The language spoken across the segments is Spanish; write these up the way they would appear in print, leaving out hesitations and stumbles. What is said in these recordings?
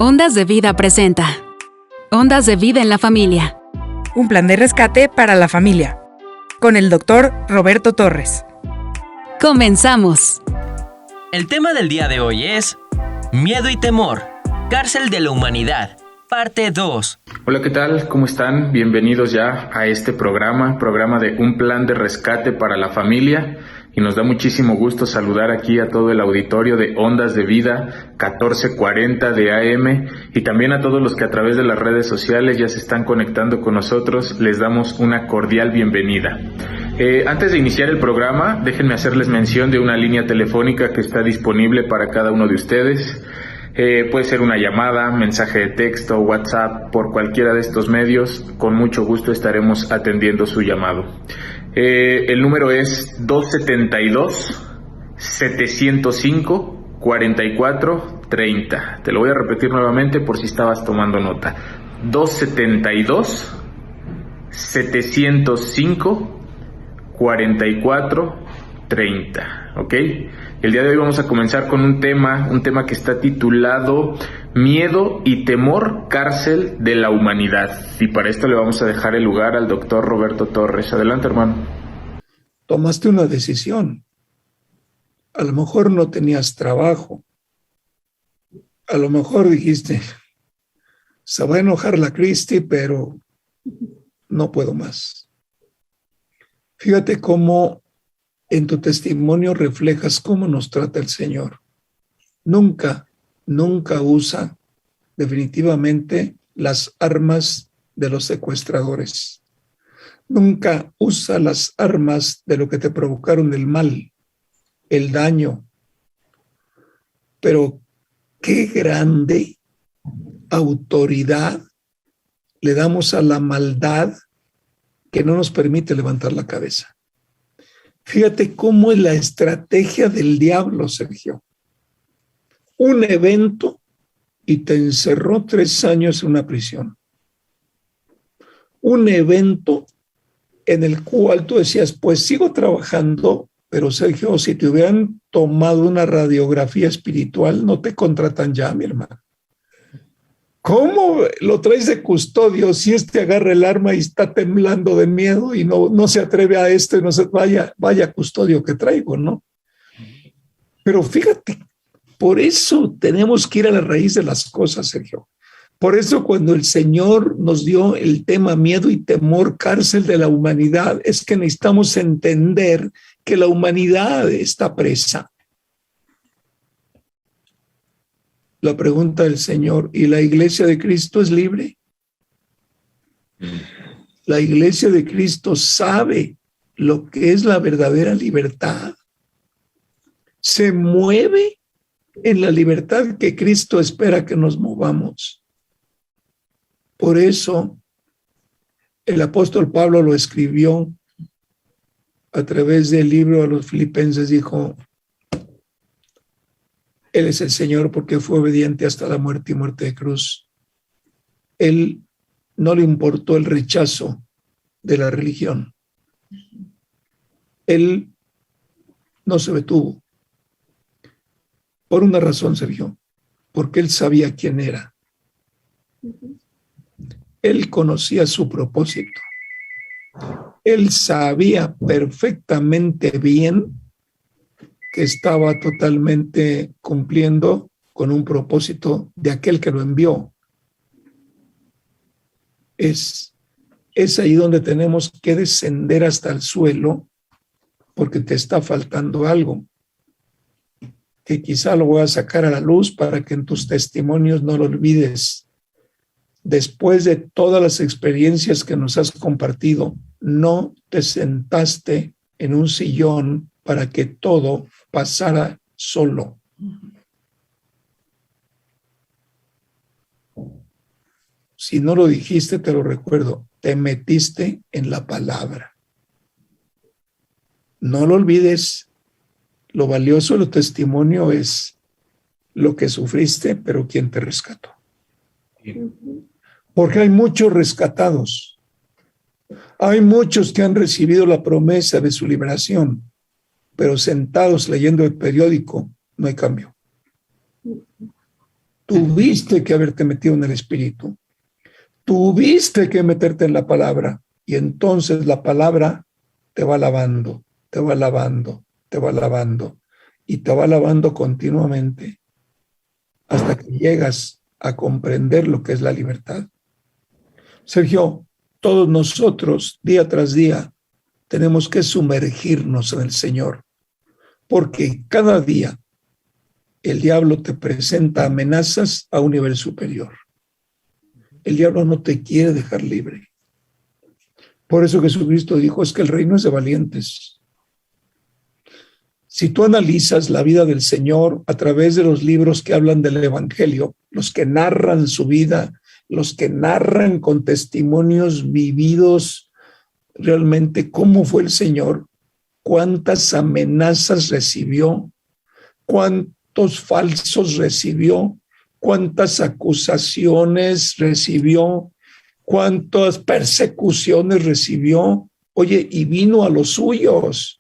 Ondas de Vida presenta Ondas de Vida en la Familia. Un plan de rescate para la familia. Con el Dr. Roberto Torres. ¡Comenzamos! El tema del día de hoy es Miedo y Temor, Cárcel de la Humanidad, parte 2. Hola, ¿qué tal? ¿Cómo están? Bienvenidos ya a este programa de Un plan de rescate para la familia. Y nos da muchísimo gusto saludar aquí a todo el auditorio de Ondas de Vida 1440 de AM y también a todos los que a través de las redes sociales ya se están conectando con nosotros. Les damos una cordial bienvenida. Antes de iniciar el programa, déjenme hacerles mención de una línea telefónica que está disponible para cada uno de ustedes. Puede ser una llamada, mensaje de texto, WhatsApp, por cualquiera de estos medios. Con mucho gusto estaremos atendiendo su llamado. El número es 272-705-4430. Te lo voy a repetir nuevamente por si estabas tomando nota. 272-705-4430. ¿Ok? El día de hoy vamos a comenzar con un tema que está titulado Miedo y Temor, Cárcel de la Humanidad. Y para esto le vamos a dejar el lugar al doctor Roberto Torres. Adelante, hermano. Tomaste una decisión. A lo mejor no tenías trabajo. A lo mejor dijiste, se va a enojar la Cristi, pero no puedo más. Fíjate cómo en tu testimonio reflejas cómo nos trata el Señor. Nunca usa definitivamente las armas de los secuestradores. Nunca usa las armas de lo que te provocaron el mal, el daño. Pero qué grande autoridad le damos a la maldad que no nos permite levantar la cabeza. Fíjate cómo es la estrategia del diablo, Sergio. Un evento y te encerró 3 años en una prisión. Un evento en el cual tú decías, pues sigo trabajando, pero Sergio, si te hubieran tomado una radiografía espiritual, no te contratan ya, mi hermano. ¿Cómo lo traes de custodio si agarra el arma y está temblando de miedo y no se atreve a esto y no se vaya custodio que traigo, ¿no? Pero fíjate, por eso tenemos que ir a la raíz de las cosas, Sergio. Por eso cuando el Señor nos dio el tema miedo y temor, cárcel de la humanidad, es que necesitamos entender que la humanidad está presa. La pregunta del Señor, ¿y la iglesia de Cristo es libre? La iglesia de Cristo sabe lo que es la verdadera libertad. Se mueve en la libertad que Cristo espera que nos movamos. Por eso, el apóstol Pablo lo escribió a través del libro a los Filipenses, dijo, Él es el Señor porque fue obediente hasta la muerte y muerte de cruz. Él no le importó el rechazo de la religión. Él no se detuvo. Por una razón, Sergio, porque él sabía quién era. Él conocía su propósito. Él sabía perfectamente bien que estaba totalmente cumpliendo con un propósito de aquel que lo envió. Es ahí donde tenemos que descender hasta el suelo porque te está faltando algo, que quizá lo voy a sacar a la luz para que en tus testimonios no lo olvides. Después de todas las experiencias que nos has compartido, no te sentaste en un sillón para que todo pasara solo. Si no lo dijiste, te lo recuerdo, te metiste en la palabra. No lo olvides, lo valioso del testimonio es lo que sufriste, pero quién te rescató. Porque hay muchos rescatados. Hay muchos que han recibido la promesa de su liberación, pero sentados leyendo el periódico no hay cambio. Tuviste que haberte metido en el Espíritu. Tuviste que meterte en la palabra. Y entonces la palabra te va lavando, te va lavando, te va lavando. Y te va lavando continuamente hasta que llegas a comprender lo que es la libertad. Sergio, todos nosotros, día tras día, tenemos que sumergirnos en el Señor, porque cada día el diablo te presenta amenazas a un nivel superior. El diablo no te quiere dejar libre. Por eso Jesucristo dijo, es que el reino es de valientes. Si tú analizas la vida del Señor a través de los libros que hablan del Evangelio, los que narran su vida, los que narran con testimonios vividos realmente cómo fue el Señor, cuántas amenazas recibió, cuántos falsos recibió, cuántas acusaciones recibió, cuántas persecuciones recibió. Oye, y vino a los suyos.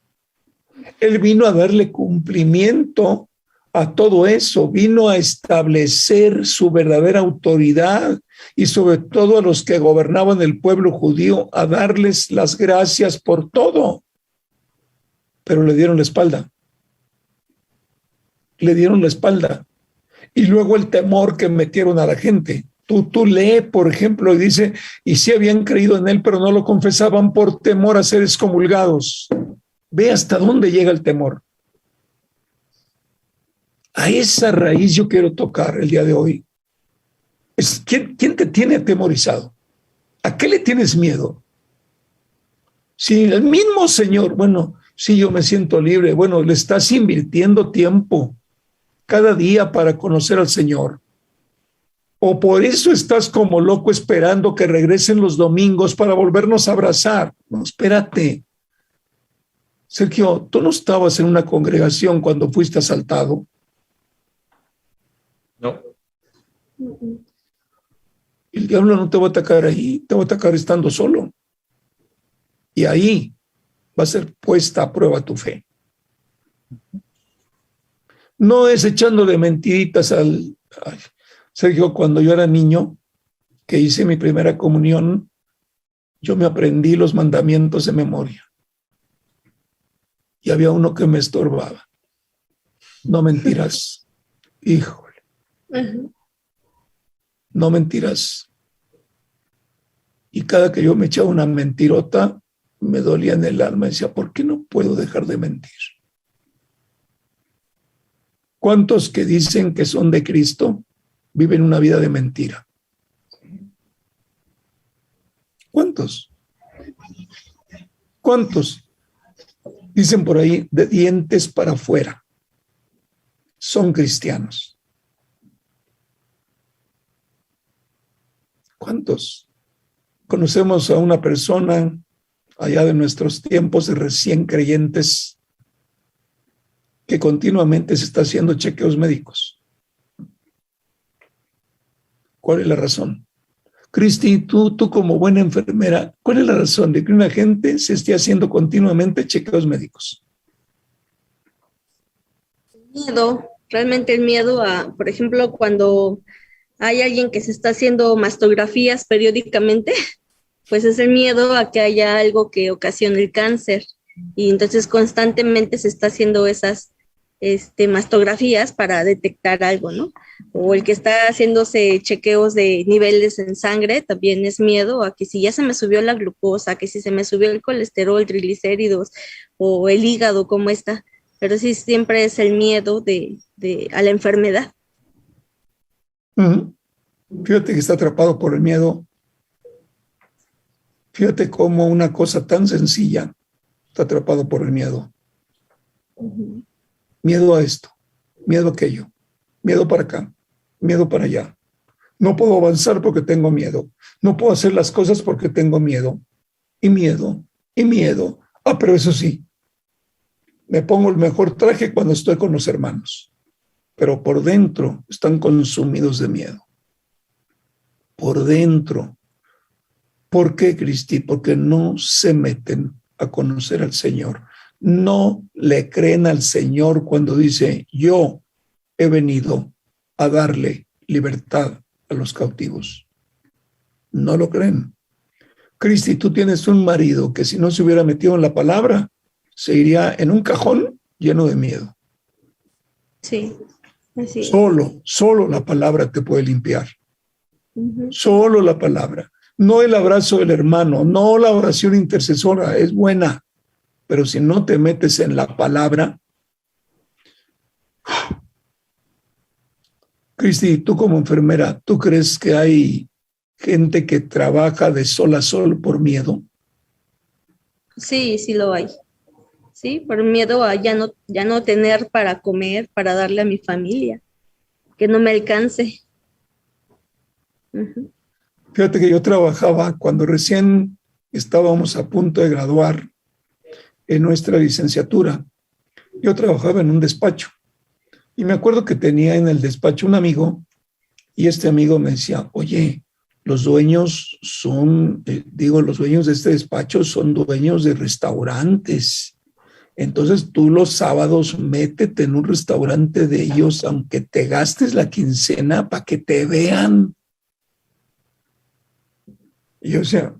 Él vino a darle cumplimiento a todo eso, vino a establecer su verdadera autoridad y sobre todo a los que gobernaban el pueblo judío, a darles las gracias por todo. Pero le dieron la espalda. Le dieron la espalda. Y luego el temor que metieron a la gente. Tú lee, por ejemplo, y dice, y sí habían creído en él, pero no lo confesaban por temor a ser excomulgados. Ve hasta dónde llega el temor. A esa raíz yo quiero tocar el día de hoy. ¿Quién te tiene atemorizado? ¿A qué le tienes miedo? Si el mismo Señor, bueno, sí, yo me siento libre, bueno, le estás invirtiendo tiempo cada día para conocer al Señor. O por eso estás como loco esperando que regresen los domingos para volvernos a abrazar. No, espérate. Sergio, ¿tú no estabas en una congregación cuando fuiste asaltado? No. El diablo no te va a atacar ahí, te va a atacar estando solo. Y ahí va a ser puesta a prueba tu fe. No es echándole mentiritas al... Ay, Sergio, cuando yo era niño, que hice mi primera comunión, yo me aprendí los mandamientos de memoria. Y había uno que me estorbaba. No mentirás. Híjole. No mentirás. Y cada que yo me echaba una mentirota, me dolía en el alma. Decía, ¿por qué no puedo dejar de mentir? ¿Cuántos que dicen que son de Cristo viven una vida de mentira? ¿Cuántos? ¿Cuántos? Dicen por ahí, de dientes para afuera. Son cristianos. ¿Cuántos? Conocemos a una persona allá de nuestros tiempos de recién creyentes que continuamente se está haciendo chequeos médicos. ¿Cuál es la razón? Cristi, tú como buena enfermera, ¿cuál es la razón de que una gente se esté haciendo continuamente chequeos médicos? Miedo, realmente el miedo a, por ejemplo, cuando hay alguien que se está haciendo mastografías periódicamente, pues es el miedo a que haya algo que ocasione el cáncer. Y entonces constantemente se está haciendo esas mastografías para detectar algo, ¿no? O el que está haciéndose chequeos de niveles en sangre, también es miedo a que si ya se me subió la glucosa, que si se me subió el colesterol, triglicéridos o el hígado, ¿cómo está? Pero sí, siempre es el miedo a la enfermedad. Fíjate que está atrapado por el miedo. Fíjate cómo una cosa tan sencilla está atrapado por el miedo. Miedo a esto, miedo a aquello, miedo para acá, miedo para allá. No puedo avanzar porque tengo miedo. No puedo hacer las cosas porque tengo miedo. Y miedo, y miedo. Pero eso sí, me pongo el mejor traje cuando estoy con los hermanos. Pero por dentro están consumidos de miedo. Por dentro. ¿Por qué, Cristi? Porque no se meten a conocer al Señor. No le creen al Señor cuando dice, yo he venido a darle libertad a los cautivos. No lo creen. Cristi, tú tienes un marido que si no se hubiera metido en la palabra, se iría en un cajón lleno de miedo. Sí, así es. Solo la palabra te puede limpiar. Ujú. Solo la palabra. No el abrazo del hermano, no la oración intercesora, es buena. Pero si no te metes en la palabra. Cristi, tú como enfermera, ¿tú crees que hay gente que trabaja de sol a sol por miedo? Sí, sí lo hay. Sí, por miedo a ya no tener para comer, para darle a mi familia, que no me alcance. Ujú. Fíjate que yo trabajaba cuando recién estábamos a punto de graduar en nuestra licenciatura. Yo trabajaba en un despacho y me acuerdo que tenía en el despacho un amigo y este amigo me decía, oye, los dueños los dueños de este despacho son dueños de restaurantes. Entonces tú los sábados métete en un restaurante de ellos, aunque te gastes la quincena para que te vean. Y yo decía,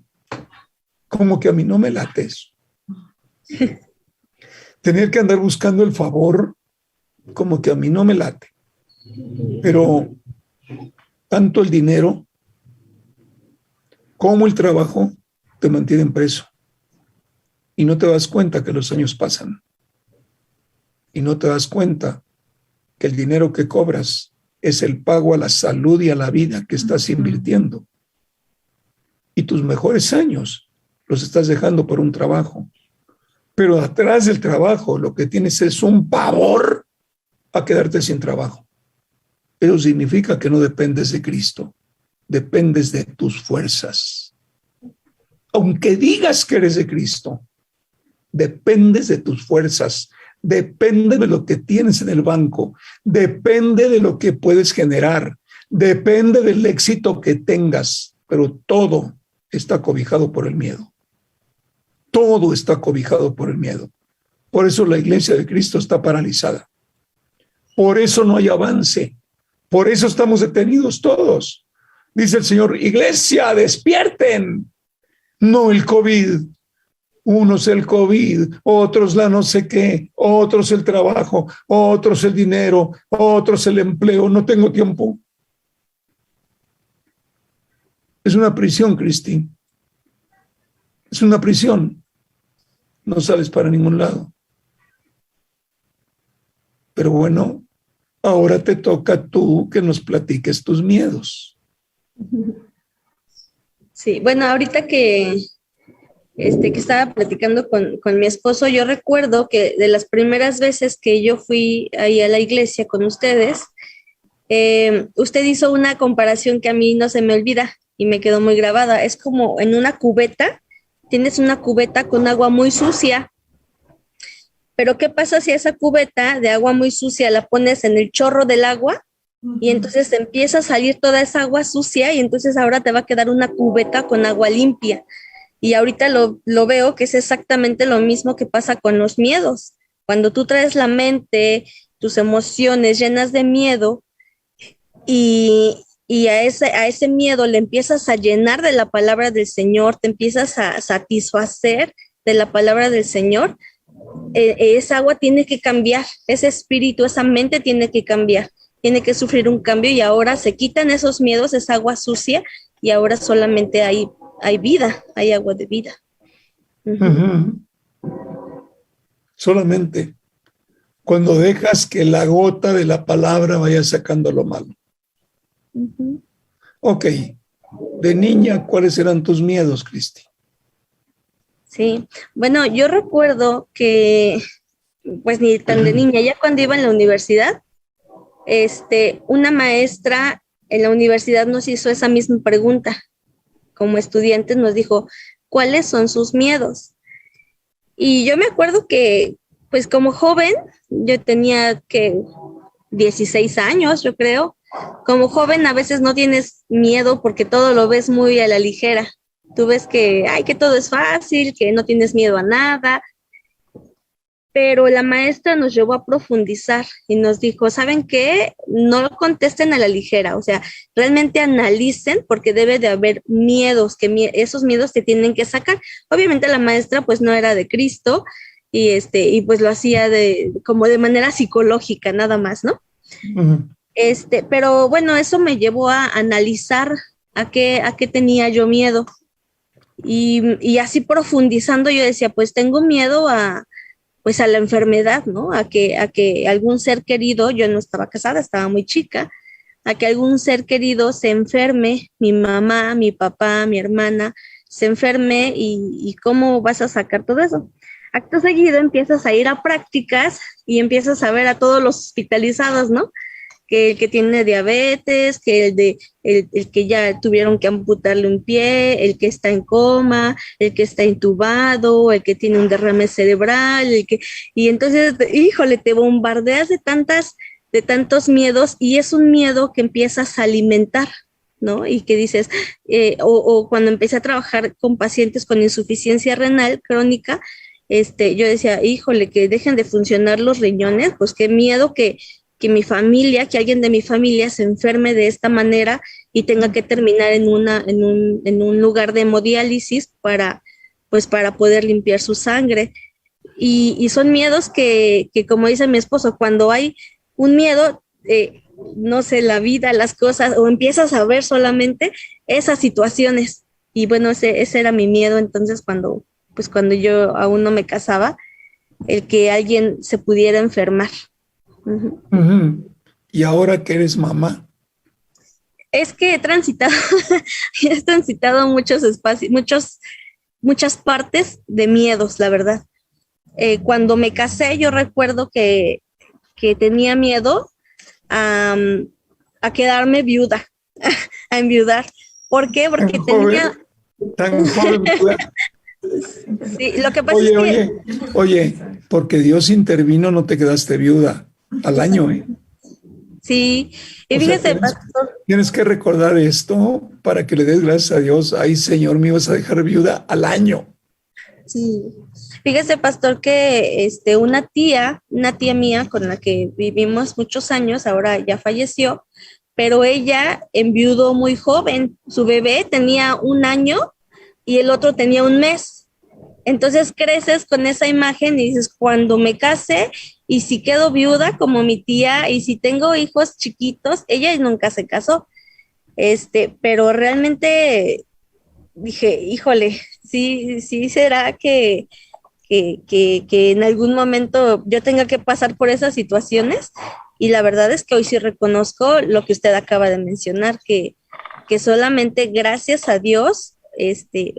como que a mí no me late eso. Tener que andar buscando el favor, como que a mí no me late. Pero tanto el dinero como el trabajo te mantienen preso. Y no te das cuenta que los años pasan. Y no te das cuenta que el dinero que cobras es el pago a la salud y a la vida que estás invirtiendo. Y tus mejores años los estás dejando por un trabajo. Pero atrás del trabajo lo que tienes es un pavor a quedarte sin trabajo. Eso significa que no dependes de Cristo, dependes de tus fuerzas. Aunque digas que eres de Cristo, dependes de tus fuerzas, depende de lo que tienes en el banco, depende de lo que puedes generar, depende del éxito que tengas, pero todo está cobijado por el miedo. Todo está cobijado por el miedo. Por eso la iglesia de Cristo está paralizada. Por eso no hay avance. Por eso estamos detenidos todos. Dice el Señor, iglesia, despierten. No el COVID. Unos el COVID, otros la no sé qué, otros el trabajo, otros el dinero, otros el empleo. No tengo tiempo. Es una prisión, Cristi. Es una prisión. No sales para ningún lado. Pero bueno, ahora te toca tú que nos platiques tus miedos. Sí, bueno, ahorita que estaba platicando con mi esposo, yo recuerdo que de las primeras veces que yo fui ahí a la iglesia con ustedes, usted hizo una comparación que a mí no se me olvida y me quedó muy grabada. Es como en una cubeta, tienes una cubeta con agua muy sucia, pero ¿qué pasa si esa cubeta de agua muy sucia la pones en el chorro del agua? Y entonces empieza a salir toda esa agua sucia y entonces ahora te va a quedar una cubeta con agua limpia. Y ahorita lo veo que es exactamente lo mismo que pasa con los miedos. Cuando tú traes la mente, tus emociones llenas de miedo y a ese miedo le empiezas a llenar de la palabra del Señor, te empiezas a satisfacer de la palabra del Señor, esa agua tiene que cambiar, ese espíritu, esa mente tiene que cambiar, tiene que sufrir un cambio y ahora se quitan esos miedos, esa agua sucia y ahora solamente hay vida, hay agua de vida. Uh-huh. Solamente cuando dejas que la gota de la palabra vaya sacando lo malo. Uh-huh. Ok, de niña, ¿cuáles eran tus miedos, Cristi? Sí, bueno, yo recuerdo que, pues ni tan de niña, ya cuando iba en la universidad, una maestra en la universidad nos hizo esa misma pregunta. Como estudiantes nos dijo, ¿cuáles son sus miedos? Y yo me acuerdo que, pues como joven, yo tenía 16 años, yo creo. Como joven a veces no tienes miedo porque todo lo ves muy a la ligera. Tú ves que todo es fácil, que no tienes miedo a nada. pero la maestra nos llevó a profundizar y nos dijo, ¿saben qué? No lo contesten a la ligera, o sea, realmente analicen porque debe de haber miedos, esos miedos te tienen que sacar. Obviamente la maestra pues no era de Cristo y pues lo hacía como de manera psicológica nada más, ¿no? Ujú. Pero bueno, eso me llevó a analizar a qué tenía yo miedo. Y así profundizando yo decía, pues tengo miedo pues a la enfermedad, ¿no? A que algún ser querido, yo no estaba casada, estaba muy chica, a que algún ser querido se enferme, mi mamá, mi papá, mi hermana, se enferme y cómo vas a sacar todo eso. Acto seguido empiezas a ir a prácticas y empiezas a ver a todos los hospitalizados, ¿no? Que el que tiene diabetes, que el que ya tuvieron que amputarle un pie, el que está en coma, el que está intubado, el que tiene un derrame cerebral, y entonces, híjole, te bombardeas de tantos miedos y es un miedo que empiezas a alimentar, ¿no? Y que dices, o cuando empecé a trabajar con pacientes con insuficiencia renal crónica, yo decía, híjole, que dejen de funcionar los riñones, pues qué miedo que mi familia, que alguien de mi familia se enferme de esta manera y tenga que terminar en un lugar de hemodiálisis para poder limpiar su sangre. Y son miedos que, como dice mi esposo, cuando hay un miedo, no sé, la vida, las cosas, o empiezas a ver solamente esas situaciones. Y bueno, ese era mi miedo entonces cuando yo aún no me casaba, el que alguien se pudiera enfermar. Uh-huh. Ujú. Y ahora que eres mamá. Es que he transitado muchos espacios, muchas partes de miedos, la verdad. Cuando me casé, yo recuerdo que tenía miedo a quedarme viuda, a enviudar. ¿Por qué? Porque tenía... Tan joven. Sí, lo que pasa es que... Oye, porque Dios intervino, no te quedaste viuda al año, ¿eh? Sí, y fíjese, pastor. Tienes que recordar esto para que le des gracias a Dios. Ay, Señor, me ibas a dejar viuda al año. Sí, fíjese, pastor, que una tía mía con la que vivimos muchos años, ahora ya falleció, pero ella enviudó muy joven. Su bebé tenía 1 año y el otro tenía 1 mes. Entonces creces con esa imagen y dices, cuando me case y si quedo viuda como mi tía y si tengo hijos chiquitos, ella nunca se casó, pero realmente dije, híjole, sí será que en algún momento yo tenga que pasar por esas situaciones. Y la verdad es que hoy sí reconozco lo que usted acaba de mencionar, que solamente gracias a Dios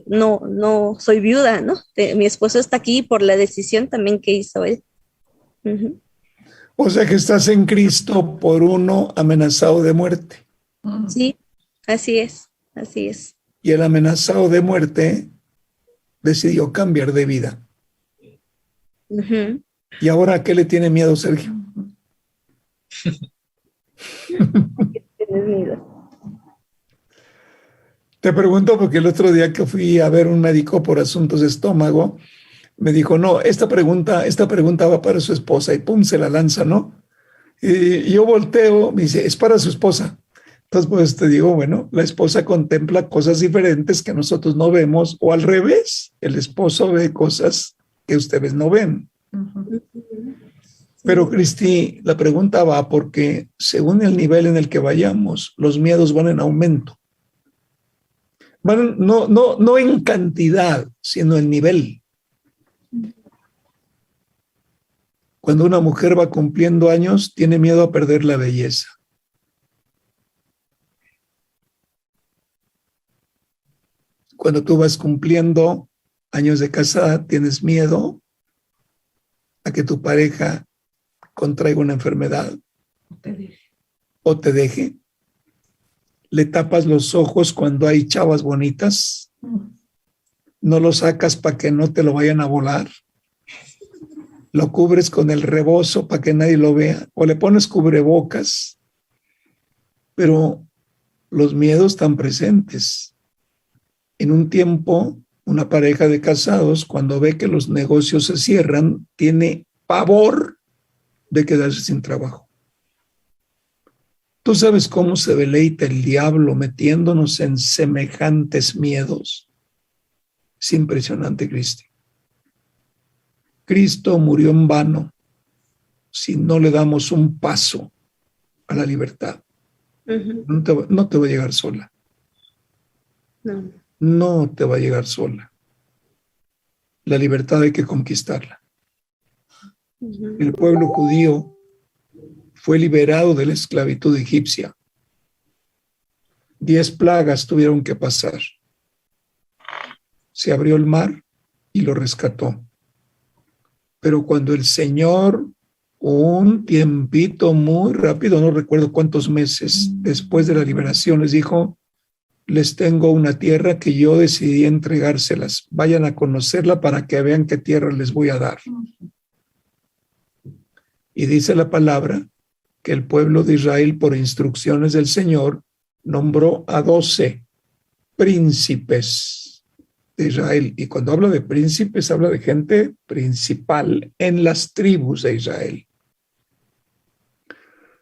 no soy viuda, ¿no? Mi esposo está aquí por la decisión también que hizo él. Uh-huh. O sea que estás en Cristo por uno amenazado de muerte. Sí, así es. Y el amenazado de muerte decidió cambiar de vida. Uh-huh. ¿Y ahora a qué le tiene miedo, Sergio? ¿Tienes miedo? Te pregunto porque el otro día que fui a ver un médico por asuntos de estómago, me dijo, no, esta pregunta va para su esposa, y pum, se la lanza, ¿no? Y yo volteo, me dice, es para su esposa. Entonces, pues te digo, bueno, la esposa contempla cosas diferentes que nosotros no vemos, o al revés, el esposo ve cosas que ustedes no ven. Uh-huh. Pero, Cristi, la pregunta va porque según el nivel en el que vayamos, los miedos van en aumento. Van, no en cantidad, sino en nivel. Cuando una mujer va cumpliendo años, tiene miedo a perder la belleza. Cuando tú vas cumpliendo años de casada, tienes miedo a que tu pareja contraiga una enfermedad o te deje. Le tapas los ojos cuando hay chavas bonitas. No lo sacas para que no te lo vayan a volar. Lo cubres con el rebozo para que nadie lo vea. O le pones cubrebocas. Pero los miedos están presentes. En un tiempo, una pareja de casados, cuando ve que los negocios se cierran, tiene pavor de quedarse sin trabajo. ¿Tú sabes cómo se deleita el diablo metiéndonos en semejantes miedos? Es impresionante, Cristi. Cristo murió en vano si no le damos un paso a la libertad. No te va a llegar sola. No te va a llegar sola. La libertad hay que conquistarla. El pueblo judío fue liberado de la esclavitud egipcia. 10 plagas tuvieron que pasar. Se abrió el mar y lo rescató. Pero cuando el Señor, un tiempito muy rápido, no recuerdo cuántos meses después de la liberación, les dijo: les tengo una tierra que yo decidí entregárselas. Vayan a conocerla para que vean qué tierra les voy a dar. Y dice la palabra que el pueblo de Israel, por instrucciones del Señor, nombró a 12 príncipes de Israel. Y cuando habla de príncipes, habla de gente principal en las tribus de Israel.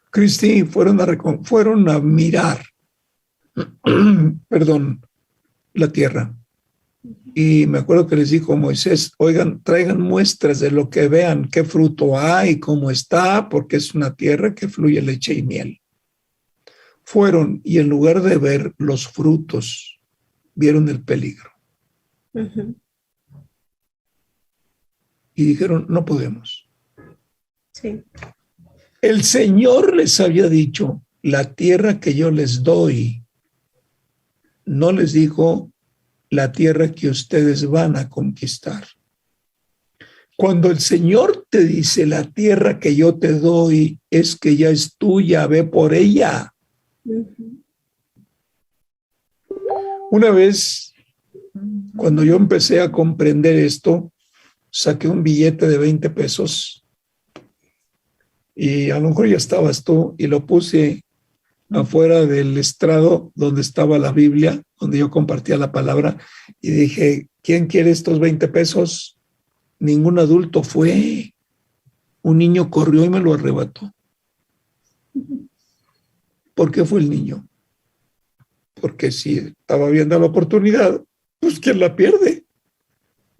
Cristi, fueron a mirar la tierra. Y me acuerdo que les dijo Moisés: oigan, traigan muestras de lo que vean, qué fruto hay, cómo está, porque es una tierra que fluye leche y miel. Fueron, y en lugar de ver los frutos, vieron el peligro. Y dijeron: no podemos. Sí. El Señor les había dicho: la tierra que yo les doy. No les dijo: la tierra que ustedes van a conquistar. Cuando el Señor te dice: la tierra que yo te doy es que ya es tuya, ve por ella. Una vez, cuando yo empecé a comprender esto, saqué un billete de 20 pesos y a lo mejor ya estabas tú, y lo puse afuera del estrado donde estaba la Biblia, donde yo compartía la palabra, y dije: ¿quién quiere estos 20 pesos? Ningún adulto fue. Un niño corrió y me lo arrebató. ¿Por qué fue el niño? Porque si estaba viendo la oportunidad, pues ¿quién la pierde?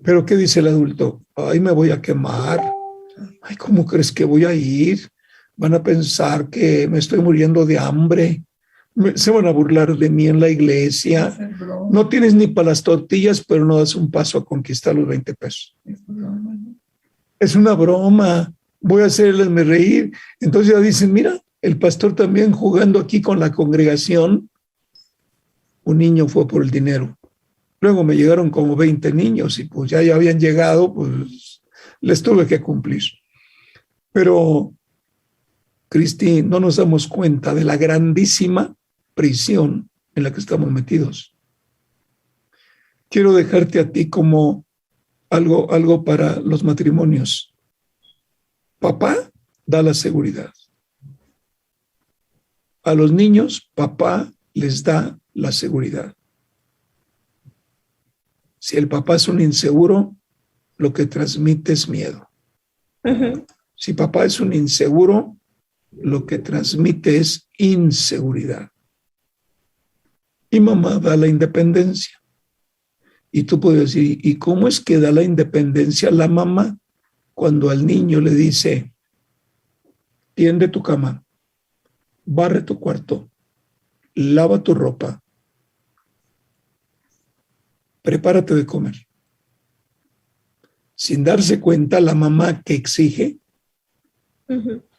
Pero ¿qué dice el adulto? Ay, me voy a quemar. Ay, ¿cómo crees que voy a ir? Van a pensar que me estoy muriendo de hambre. Se van a burlar de mí en la iglesia. No tienes ni para las tortillas, pero no das un paso a conquistar los 20 pesos. Es una broma. Voy a hacerles reír. Entonces ya dicen: mira, el pastor también jugando aquí con la congregación. Un niño fue por el dinero. Luego me llegaron como 20 niños y pues ya habían llegado, pues les tuve que cumplir. Pero, Cristi, no nos damos cuenta de la grandísima prisión en la que estamos metidos. Quiero dejarte a ti como algo para los matrimonios. Papá da la seguridad. A los niños, papá les da la seguridad. Si el papá es un inseguro, lo que transmite es miedo. Si papá es un inseguro, lo que transmite es inseguridad. Y mamá da la independencia. Y tú puedes decir: ¿y cómo es que da la independencia la mamá cuando al niño le dice: tiende tu cama, barre tu cuarto, lava tu ropa, prepárate de comer? Sin darse cuenta, la mamá que exige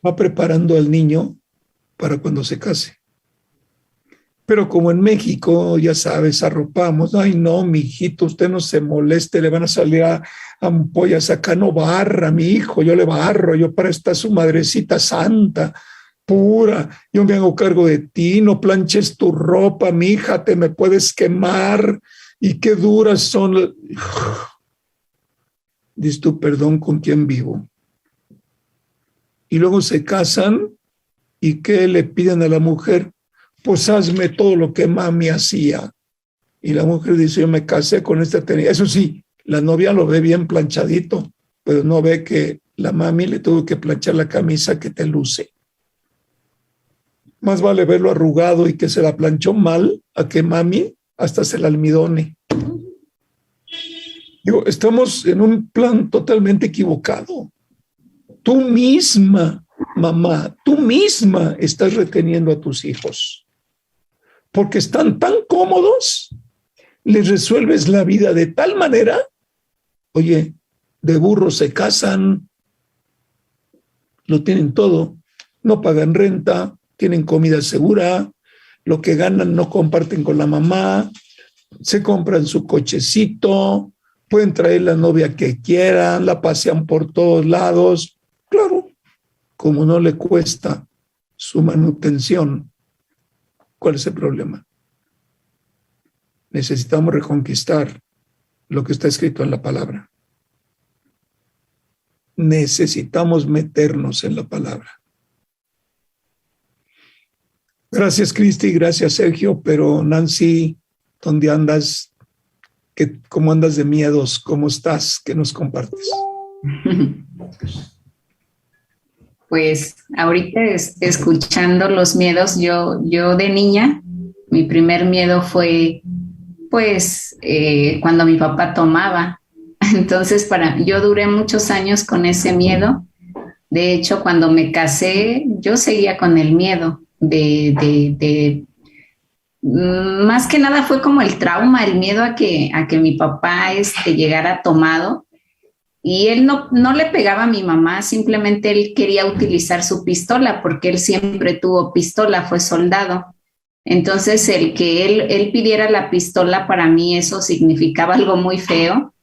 va preparando al niño para cuando se case. Pero como en México, ya sabes, arropamos: ay no, mi hijito, usted no se moleste, le van a salir a ampollas, acá no barra, mi hijo, yo le barro, yo para esta su madrecita santa, pura, yo me hago cargo de ti, no planches tu ropa, mi hija, te me puedes quemar, y qué duras son. Dices tú: perdón, ¿con quién vivo? Y luego se casan, ¿y qué le piden a la mujer? Pues hazme todo lo que mami hacía. Y la mujer dice: yo me casé con esta tenida. Eso sí, la novia lo ve bien planchadito, pero no ve que la mami le tuvo que planchar la camisa que te luce. Más vale verlo arrugado y que se la planchó mal a que mami hasta se la almidone. Digo, estamos en un plan totalmente equivocado. Tú misma, mamá, tú misma estás reteniendo a tus hijos porque están tan cómodos, les resuelves la vida de tal manera, oye, de burro se casan, lo tienen todo, no pagan renta, tienen comida segura, lo que ganan no comparten con la mamá, se compran su cochecito, pueden traer la novia que quieran, la pasean por todos lados. Claro, como no le cuesta su manutención, ¿cuál es el problema? Necesitamos reconquistar lo que está escrito en la palabra. Necesitamos meternos en la palabra. Gracias, Cristi, gracias, Sergio, pero Nancy, ¿dónde andas? ¿Cómo andas de miedos? ¿Cómo estás? ¿Qué nos compartes? Pues ahorita escuchando los miedos, yo de niña, mi primer miedo fue pues cuando mi papá tomaba. Entonces yo duré muchos años con ese miedo. De hecho, cuando me casé, yo seguía con el miedo más que nada fue como el trauma, el miedo a que mi papá llegara tomado. Y él no le pegaba a mi mamá, simplemente él quería utilizar su pistola porque él siempre tuvo pistola, fue soldado. Entonces el que él pidiera la pistola, para mí eso significaba algo muy feo.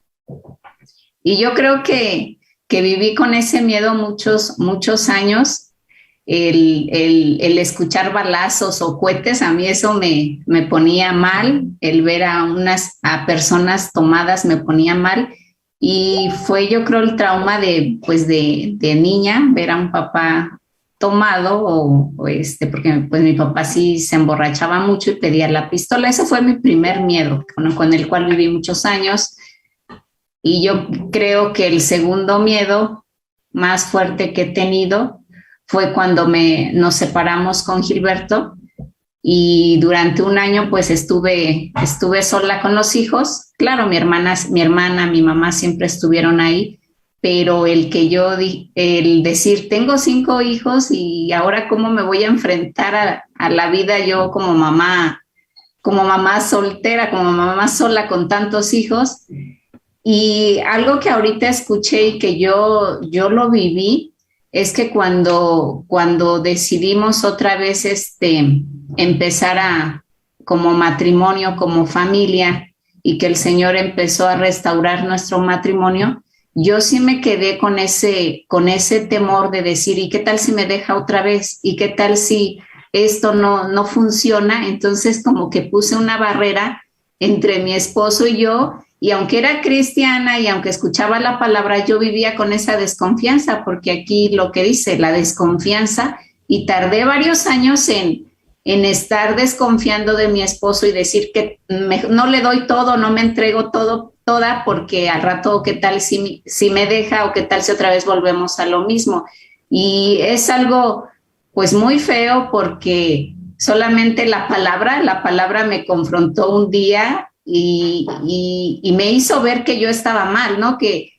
Y yo creo que viví con ese miedo muchos años. El escuchar balazos o cohetes, a mí eso me ponía mal. El ver a personas tomadas me ponía mal. Y fue, yo creo, el trauma de niña, ver a un papá tomado porque pues mi papá sí se emborrachaba mucho y pedía la pistola. Ese fue mi primer miedo, con el cual viví muchos años. Y yo creo que el segundo miedo más fuerte que he tenido fue cuando nos separamos con Gilberto y durante un año pues estuve sola con los hijos. Claro, mi hermana, mi mamá siempre estuvieron ahí, pero el decir, tengo 5 hijos y ahora cómo me voy a enfrentar a la vida yo como mamá soltera, como mamá sola con tantos hijos. Y algo que ahorita escuché y que yo lo viví, es que cuando decidimos otra vez empezar como matrimonio, como familia, y que el Señor empezó a restaurar nuestro matrimonio, yo sí me quedé con ese temor de decir, ¿y qué tal si me deja otra vez? ¿Y qué tal si esto no funciona? Entonces como que puse una barrera entre mi esposo y yo. Y aunque era cristiana y aunque escuchaba la palabra, yo vivía con esa desconfianza, porque aquí lo que dice, la desconfianza, y tardé varios años en estar desconfiando de mi esposo y decir que no le doy todo, no me entrego toda, porque al rato, ¿qué tal si me deja? O ¿qué tal si otra vez volvemos a lo mismo? Y es algo pues muy feo, porque solamente la palabra me confrontó un día y me hizo ver que yo estaba mal, ¿no? Que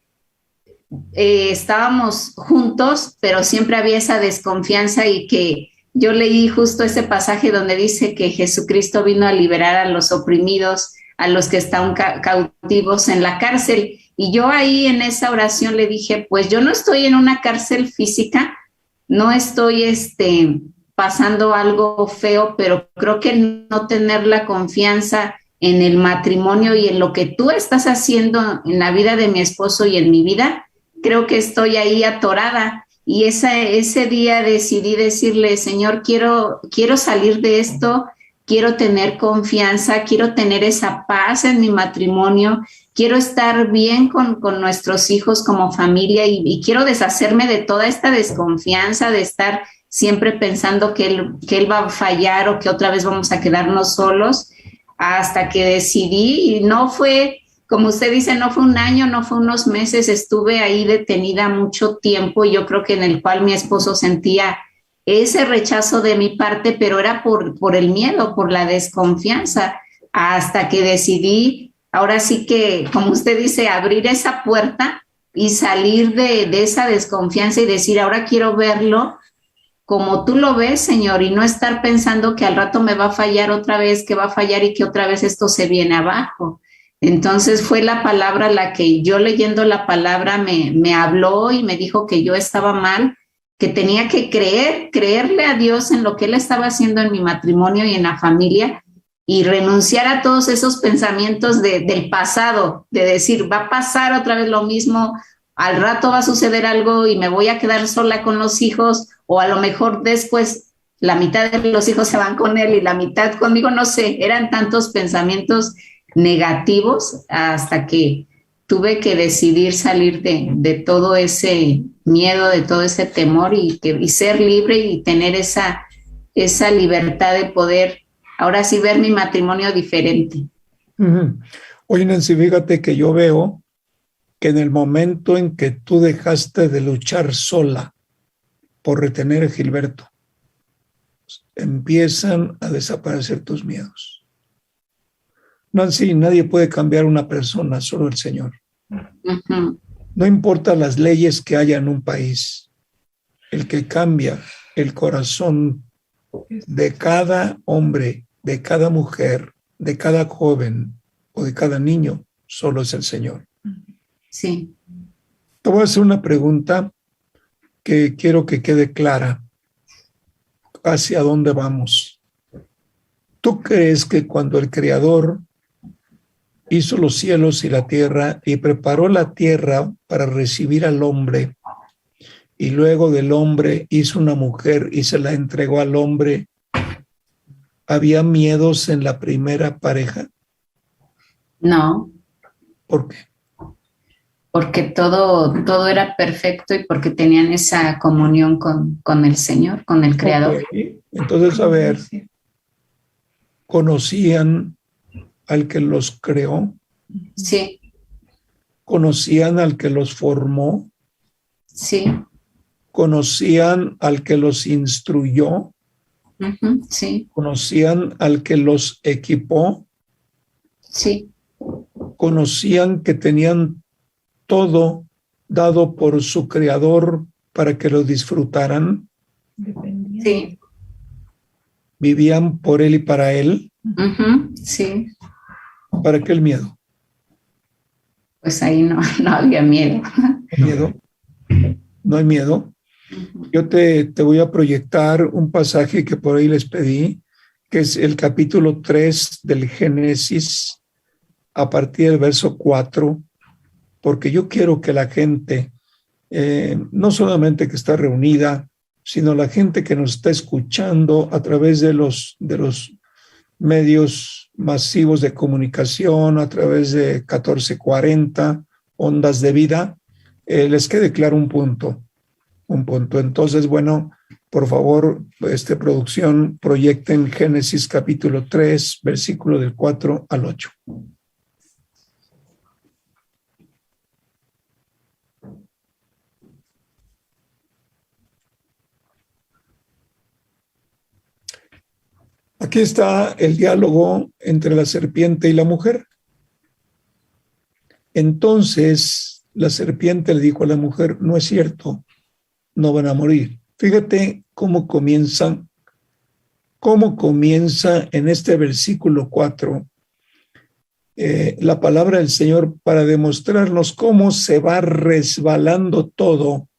estábamos juntos, pero siempre había esa desconfianza, y que yo leí justo ese pasaje donde dice que Jesucristo vino a liberar a los oprimidos, a los que están cautivos en la cárcel. Y yo ahí en esa oración le dije, pues yo no estoy en una cárcel física, no estoy pasando algo feo, pero creo que no tener la confianza en el matrimonio y en lo que tú estás haciendo en la vida de mi esposo y en mi vida, creo que estoy ahí atorada. Y ese día decidí decirle, Señor, quiero salir de esto, quiero tener confianza, quiero tener esa paz en mi matrimonio, quiero estar bien con nuestros hijos como familia, y quiero deshacerme de toda esta desconfianza, de estar siempre pensando que él va a fallar o que otra vez vamos a quedarnos solos. Hasta que decidí, y no fue como usted dice, no fue un año, no fue unos meses, estuve ahí detenida mucho tiempo y yo creo que en el cual mi esposo sentía ese rechazo de mi parte, pero era por el miedo, por la desconfianza, hasta que decidí, ahora sí que, como usted dice, abrir esa puerta y salir de esa desconfianza y decir, ahora quiero verlo como tú lo ves, Señor, y no estar pensando que al rato me va a fallar otra vez, que va a fallar y que otra vez esto se viene abajo. Entonces fue la palabra la que yo leyendo la palabra me habló y me dijo que yo estaba mal, que tenía que creerle a Dios en lo que Él estaba haciendo en mi matrimonio y en la familia y renunciar a todos esos pensamientos del pasado, de decir, va a pasar otra vez lo mismo, al rato va a suceder algo y me voy a quedar sola con los hijos, o a lo mejor después la mitad de los hijos se van con él y la mitad conmigo, no sé, eran tantos pensamientos negativos hasta que tuve que decidir salir de todo ese miedo, de todo ese temor y ser libre y tener esa libertad de poder ahora sí ver mi matrimonio diferente. Oye, Nancy, fíjate que yo veo que en el momento en que tú dejaste de luchar sola por retener a Gilberto, empiezan a desaparecer tus miedos. Nancy, nadie puede cambiar a una persona, solo el Señor. No importa las leyes que haya en un país, el que cambia el corazón de cada hombre, de cada mujer, de cada joven o de cada niño, solo es el Señor. Sí. Te voy a hacer una pregunta que quiero que quede clara. ¿Hacia dónde vamos? ¿Tú crees que cuando el Creador hizo los cielos y la tierra y preparó la tierra para recibir al hombre y luego del hombre hizo una mujer y se la entregó al hombre, había miedos en la primera pareja? No. ¿Por qué? Porque todo era perfecto y porque tenían esa comunión con el Señor, con el Creador. Okay. Entonces, a ver, ¿conocían al que los creó? Sí. ¿Conocían al que los formó? Sí. ¿Conocían al que los instruyó? Sí. ¿Conocían al que los equipó? Sí. ¿Conocían que tenían todo dado por su Creador para que lo disfrutaran? Sí. ¿Vivían por Él y para Él? Sí. ¿Para qué el miedo? Pues ahí no había miedo. ¿Miedo? ¿No hay miedo? Yo te voy a proyectar un pasaje que por ahí les pedí, que es el capítulo 3 del Génesis, a partir del verso 4, porque yo quiero que la gente, no solamente que está reunida, sino la gente que nos está escuchando a través de los medios masivos de comunicación, a través de 1440, Ondas de Vida, les quede claro un punto. Entonces, bueno, por favor, producción, proyecten Génesis capítulo 3, versículo del 4 al 8. Aquí está el diálogo entre la serpiente y la mujer. Entonces, la serpiente le dijo a la mujer, no es cierto, no van a morir. Fíjate cómo comienza en este versículo 4 la palabra del Señor para demostrarnos cómo se va resbalando todo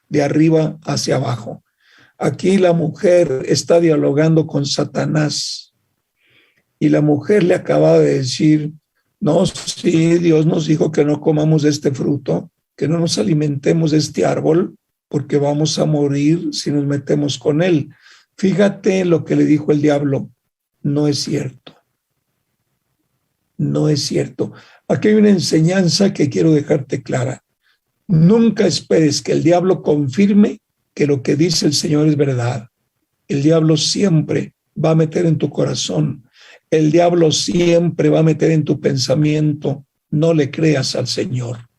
de arriba hacia abajo. Aquí la mujer está dialogando con Satanás y la mujer le acaba de decir, no, sí, Dios nos dijo que no comamos de este fruto, que no nos alimentemos de este árbol, porque vamos a morir si nos metemos con él. Fíjate lo que le dijo el diablo, no es cierto. No es cierto. Aquí hay una enseñanza que quiero dejarte clara. Nunca esperes que el diablo confirme que lo que dice el Señor es verdad. El diablo siempre va a meter en tu corazón. El diablo siempre va a meter en tu pensamiento no le creas al Señor.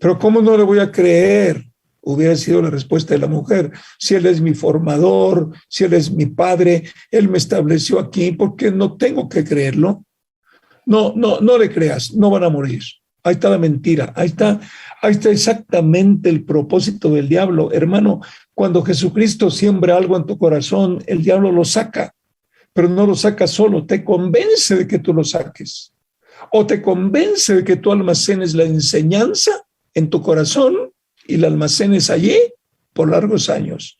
Pero ¿cómo no le voy a creer? Hubiera sido la respuesta de la mujer. Si Él es mi formador, si Él es mi padre, Él me estableció aquí, ¿por qué no tengo que creerlo? No le creas, no van a morir. Ahí está la mentira, ahí está exactamente el propósito del diablo. Hermano, cuando Jesucristo siembra algo en tu corazón, el diablo lo saca, pero no lo saca solo, te convence de que tú lo saques, o te convence de que tú almacenes la enseñanza en tu corazón y la almacenes allí por largos años.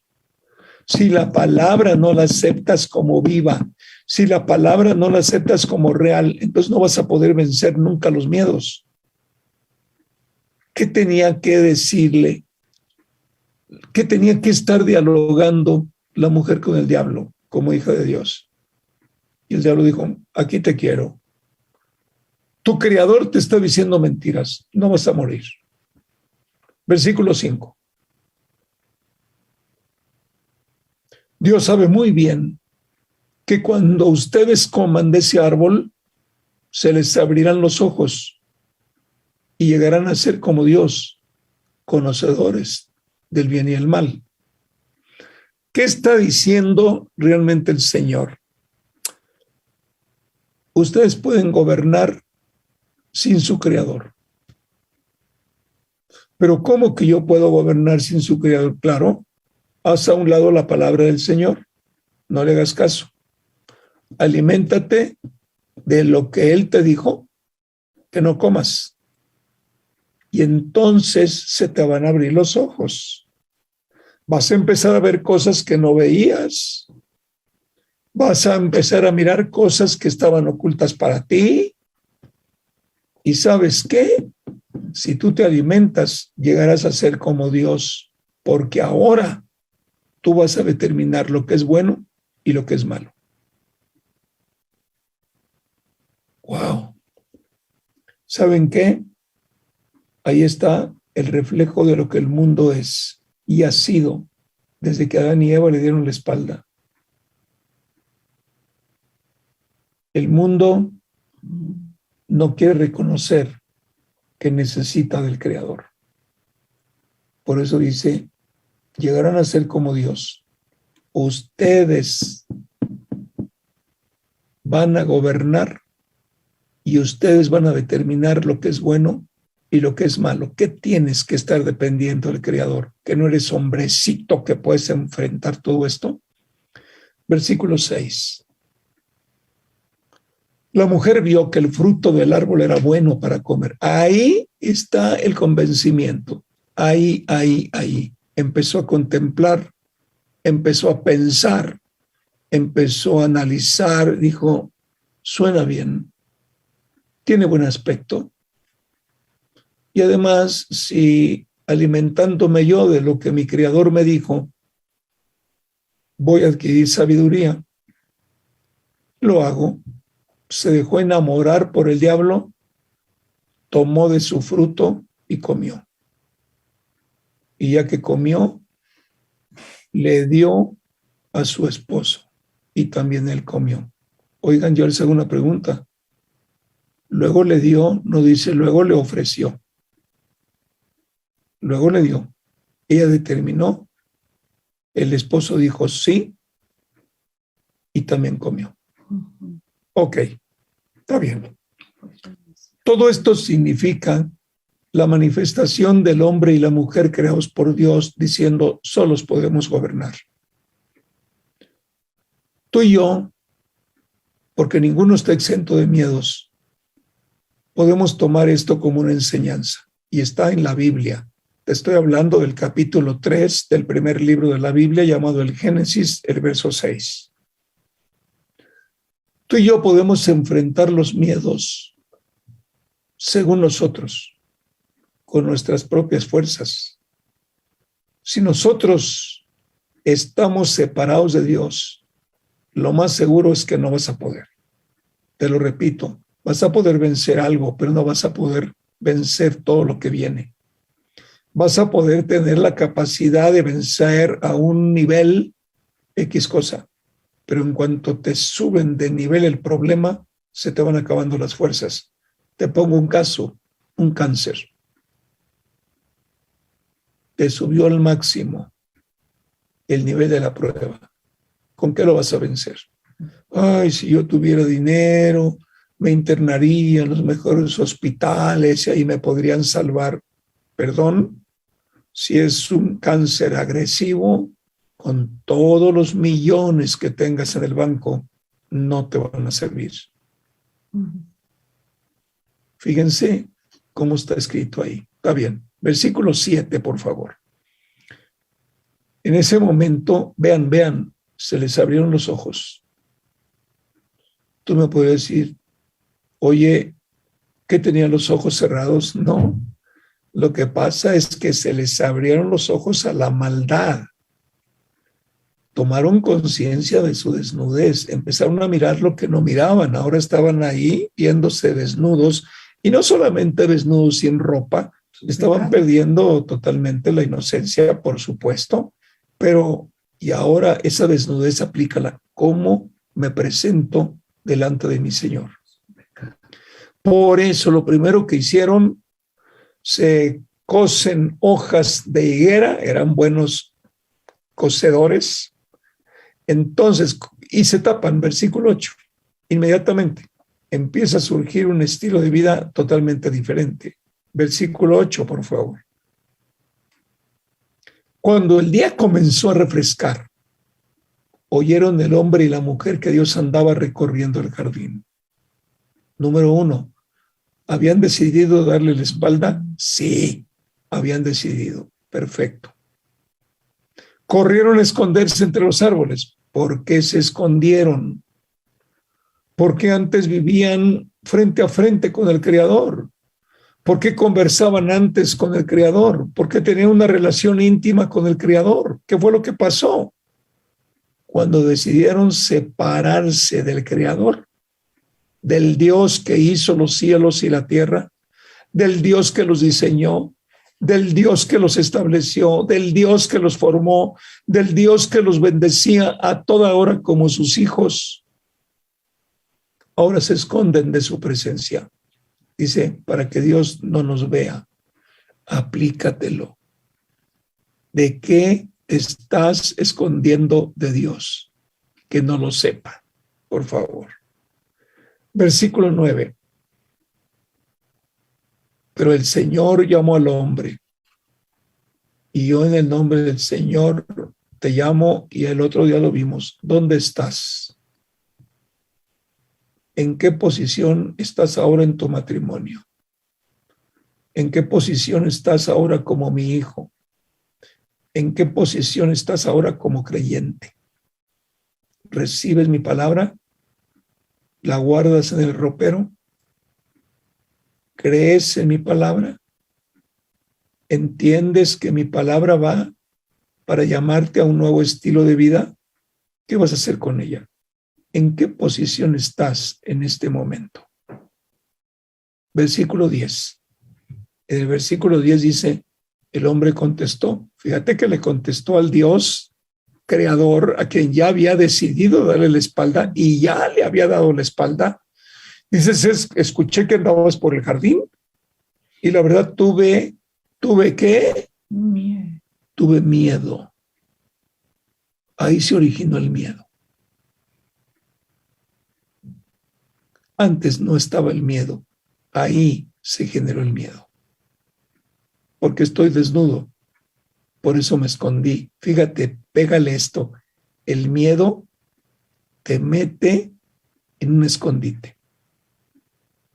Si la palabra no la aceptas como viva, si la palabra no la aceptas como real, entonces no vas a poder vencer nunca los miedos. ¿Qué tenía que decirle? ¿Qué tenía que estar dialogando la mujer con el diablo como hija de Dios? Y el diablo dijo, aquí te quiero. Tu creador te está diciendo mentiras, no vas a morir. Versículo 5. Dios sabe muy bien que cuando ustedes coman de ese árbol, se les abrirán los ojos y llegarán a ser como Dios, conocedores del bien y el mal. ¿Qué está diciendo realmente el Señor? Ustedes pueden gobernar sin su creador. Pero ¿cómo que yo puedo gobernar sin su creador? Claro, haz a un lado la palabra del Señor. No le hagas caso. Aliméntate de lo que Él te dijo que no comas. Y entonces se te van a abrir los ojos. Vas a empezar a ver cosas que no veías. Vas a empezar a mirar cosas que estaban ocultas para ti. ¿Y sabes qué? Si tú te alimentas, llegarás a ser como Dios, porque ahora tú vas a determinar lo que es bueno y lo que es malo. ¡Wow! ¿Saben qué? Ahí está el reflejo de lo que el mundo es y ha sido desde que Adán y Eva le dieron la espalda. El mundo no quiere reconocer que necesita del Creador. Por eso dice, llegarán a ser como Dios. Ustedes van a gobernar y ustedes van a determinar lo que es bueno y lo que es malo. ¿Qué tienes que estar dependiendo del Creador? ¿Que no eres hombrecito que puedes enfrentar todo esto? Versículo 6. La mujer vio que el fruto del árbol era bueno para comer. Ahí está el convencimiento. Ahí. Empezó a contemplar, empezó a pensar, empezó a analizar, dijo, suena bien, tiene buen aspecto. Y además, si alimentándome yo de lo que mi Creador me dijo, voy a adquirir sabiduría, lo hago. Se dejó enamorar por el diablo, tomó de su fruto y comió. Y ya que comió, le dio a su esposo y también él comió. Oigan, yo les hago una pregunta. Luego le dio, no dice, luego le ofreció. Luego le dio. Ella determinó, el esposo dijo sí y también comió. Ok, está bien. Todo esto significa la manifestación del hombre y la mujer creados por Dios diciendo, solos podemos gobernar. Tú y yo, porque ninguno está exento de miedos, podemos tomar esto como una enseñanza y está en la Biblia. Te estoy hablando del capítulo 3 del primer libro de la Biblia llamado el Génesis, el verso 6. Tú y yo podemos enfrentar los miedos según nosotros, con nuestras propias fuerzas. Si nosotros estamos separados de Dios, lo más seguro es que no vas a poder. Te lo repito, vas a poder vencer algo, pero no vas a poder vencer todo lo que viene. Vas a poder tener la capacidad de vencer a un nivel X cosa. Pero en cuanto te suben de nivel el problema, se te van acabando las fuerzas. Te pongo un caso, un cáncer. Te subió al máximo el nivel de la prueba. ¿Con qué lo vas a vencer? Ay, si yo tuviera dinero, me internaría en los mejores hospitales y ahí me podrían salvar. Perdón, si es un cáncer agresivo, con todos los millones que tengas en el banco, no te van a servir. Fíjense cómo está escrito ahí. Está bien. Versículo 7, por favor. En ese momento, vean, se les abrieron los ojos. Tú me puedes decir, oye, ¿qué tenían los ojos cerrados? No. Lo que pasa es que se les abrieron los ojos a la maldad. Tomaron conciencia de su desnudez, empezaron a mirar lo que no miraban, ahora estaban ahí viéndose desnudos, y no solamente desnudos sin ropa, estaban perdiendo totalmente la inocencia, por supuesto, pero y ahora esa desnudez aplícala, ¿cómo me presento delante de mi Señor? Por eso lo primero que hicieron, se cosen hojas de higuera, eran buenos cocedores. Entonces, y se tapan, versículo 8, inmediatamente empieza a surgir un estilo de vida totalmente diferente. Versículo 8, por favor. Cuando el día comenzó a refrescar, oyeron el hombre y la mujer que Dios andaba recorriendo el jardín. Número 1, ¿habían decidido darle la espalda? Sí, habían decidido. Perfecto. Corrieron a esconderse entre los árboles. ¿Por qué se escondieron? Porque antes vivían frente a frente con el Creador. ¿Por qué conversaban antes con el Creador? ¿Por qué tenían una relación íntima con el Creador? ¿Qué fue lo que pasó? Cuando decidieron separarse del Creador, del Dios que hizo los cielos y la tierra, del Dios que los diseñó, del Dios que los estableció, del Dios que los formó, del Dios que los bendecía a toda hora como sus hijos, ahora se esconden de su presencia. Dice, para que Dios no nos vea, aplícatelo. ¿De qué estás escondiendo de Dios? Que no lo sepa, por favor. Versículo 9. Pero el Señor llamó al hombre, y yo en el nombre del Señor te llamo, y el otro día lo vimos. ¿Dónde estás? ¿En qué posición estás ahora en tu matrimonio? ¿En qué posición estás ahora como mi hijo? ¿En qué posición estás ahora como creyente? ¿Recibes mi palabra? ¿La guardas en el ropero? ¿Crees en mi palabra? ¿Entiendes que mi palabra va para llamarte a un nuevo estilo de vida? ¿Qué vas a hacer con ella? ¿En qué posición estás en este momento? Versículo 10. En el versículo 10 dice, el hombre contestó. Fíjate que le contestó al Dios creador, a quien ya había decidido darle la espalda y ya le había dado la espalda. Dices, escuché que andabas por el jardín y la verdad tuve ¿qué? Tuve miedo. Ahí se originó el miedo. Antes no estaba el miedo. Ahí se generó el miedo. Porque estoy desnudo. Por eso me escondí. Fíjate, pégale esto. El miedo te mete en un escondite.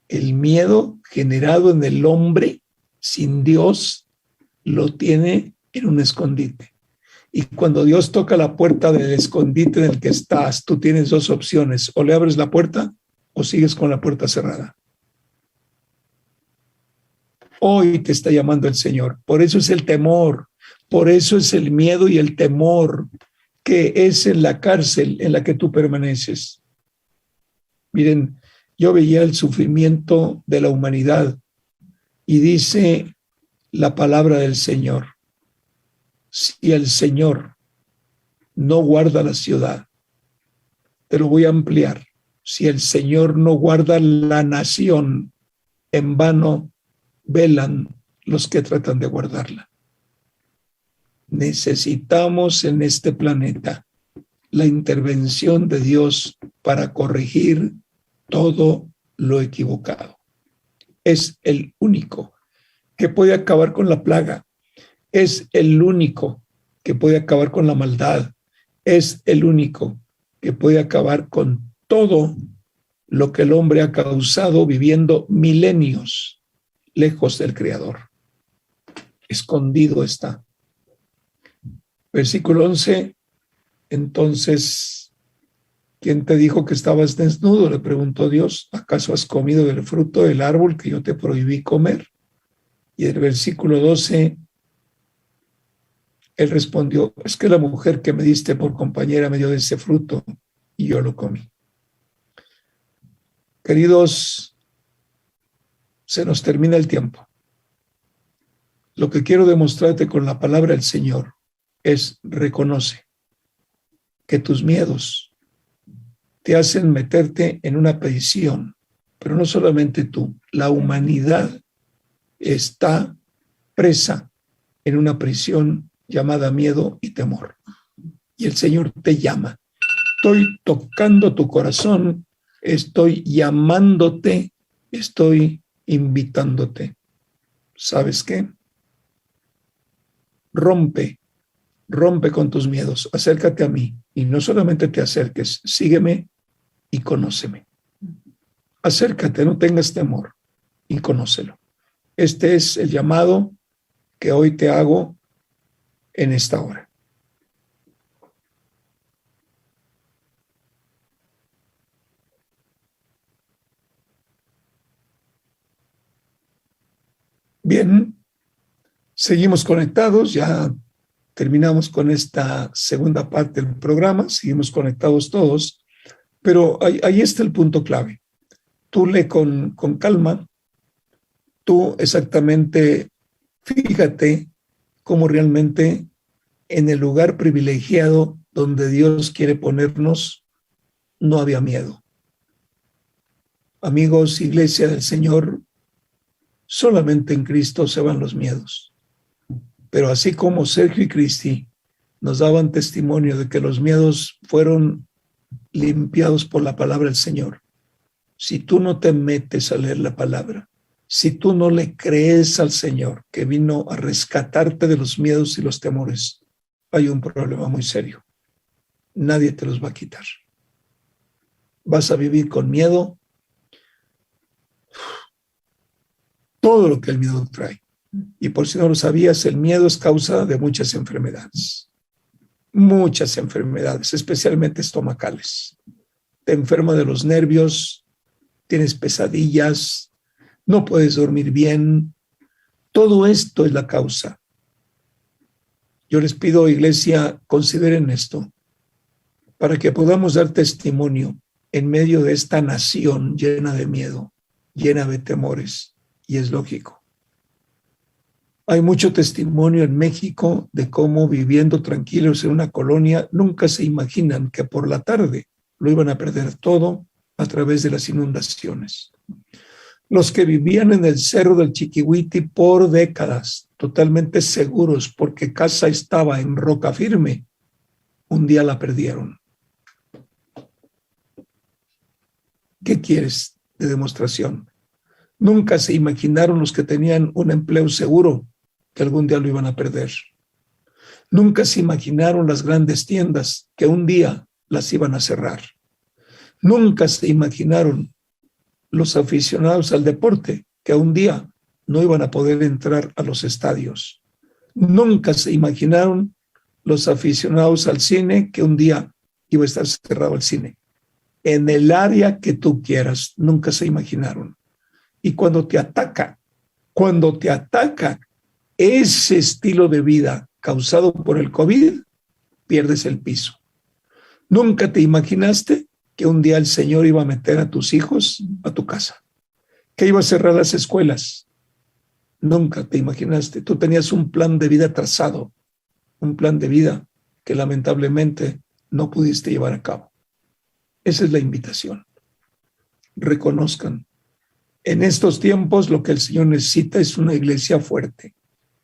El miedo generado en el hombre sin Dios lo tiene en un escondite. Y cuando Dios toca la puerta del escondite en el que estás, tú tienes dos opciones. O le abres la puerta o sigues con la puerta cerrada. Hoy te está llamando el Señor. Por eso es el temor. Por eso es el miedo y el temor que es en la cárcel en la que tú permaneces. Miren, yo veía el sufrimiento de la humanidad y dice la palabra del Señor. Si el Señor no guarda la ciudad, te lo voy a ampliar. Si el Señor no guarda la nación, en vano velan los que tratan de guardarla. Necesitamos en este planeta la intervención de Dios para corregir todo lo equivocado. Es el único que puede acabar con la plaga. Es el único que puede acabar con la maldad. Es el único que puede acabar con todo lo que el hombre ha causado viviendo milenios lejos del Creador. Escondido está. Versículo 11. Entonces, ¿quién te dijo que estabas desnudo?, le preguntó Dios. ¿Acaso has comido del fruto del árbol que yo te prohibí comer? Y el versículo 12, él respondió: es que la mujer que me diste por compañera me dio de ese fruto y yo lo comí. Queridos, se nos termina el tiempo. Lo que quiero demostrarte con la palabra del Señor es: reconoce que tus miedos te hacen meterte en una prisión, pero no solamente tú, la humanidad está presa en una prisión llamada miedo y temor. Y el Señor te llama. Estoy tocando tu corazón, estoy llamándote, estoy invitándote. ¿Sabes qué? Rompe con tus miedos, acércate a mí y no solamente te acerques, sígueme y conóceme. Acércate, no tengas temor y conócelo. Este es el llamado que hoy te hago en esta hora. Bien, seguimos conectados, ya terminamos con esta segunda parte del programa, seguimos conectados todos, pero ahí está el punto clave. Tú lee con calma, tú exactamente fíjate cómo realmente en el lugar privilegiado donde Dios quiere ponernos no había miedo. Amigos, Iglesia del Señor, solamente en Cristo se van los miedos. Pero así como Sergio y Cristi nos daban testimonio de que los miedos fueron limpiados por la palabra del Señor, si tú no te metes a leer la palabra, si tú no le crees al Señor que vino a rescatarte de los miedos y los temores, hay un problema muy serio. Nadie te los va a quitar. Vas a vivir con miedo todo lo que el miedo trae. Y por si no lo sabías, el miedo es causa de muchas enfermedades, especialmente estomacales. Te enferma de los nervios, tienes pesadillas, no puedes dormir bien. Todo esto es la causa. Yo les pido, Iglesia, consideren esto para que podamos dar testimonio en medio de esta nación llena de miedo, llena de temores, y es lógico. Hay mucho testimonio en México de cómo, viviendo tranquilos en una colonia, nunca se imaginan que por la tarde lo iban a perder todo a través de las inundaciones. Los que vivían en el Cerro del Chiquihuiti por décadas, totalmente seguros porque casa estaba en roca firme, un día la perdieron. ¿Qué quieres de demostración? Nunca se imaginaron los que tenían un empleo seguro que algún día lo iban a perder. Nunca se imaginaron las grandes tiendas que un día las iban a cerrar. Nunca se imaginaron los aficionados al deporte que un día no iban a poder entrar a los estadios. Nunca se imaginaron los aficionados al cine que un día iba a estar cerrado el cine. En el área que tú quieras, nunca se imaginaron. Y cuando te ataca ese estilo de vida causado por el COVID, pierdes el piso. Nunca te imaginaste que un día el Señor iba a meter a tus hijos a tu casa, que iba a cerrar las escuelas. Nunca te imaginaste. Tú tenías un plan de vida trazado, un plan de vida que lamentablemente no pudiste llevar a cabo. Esa es la invitación. Reconozcan En estos tiempos lo que el Señor necesita es una iglesia fuerte,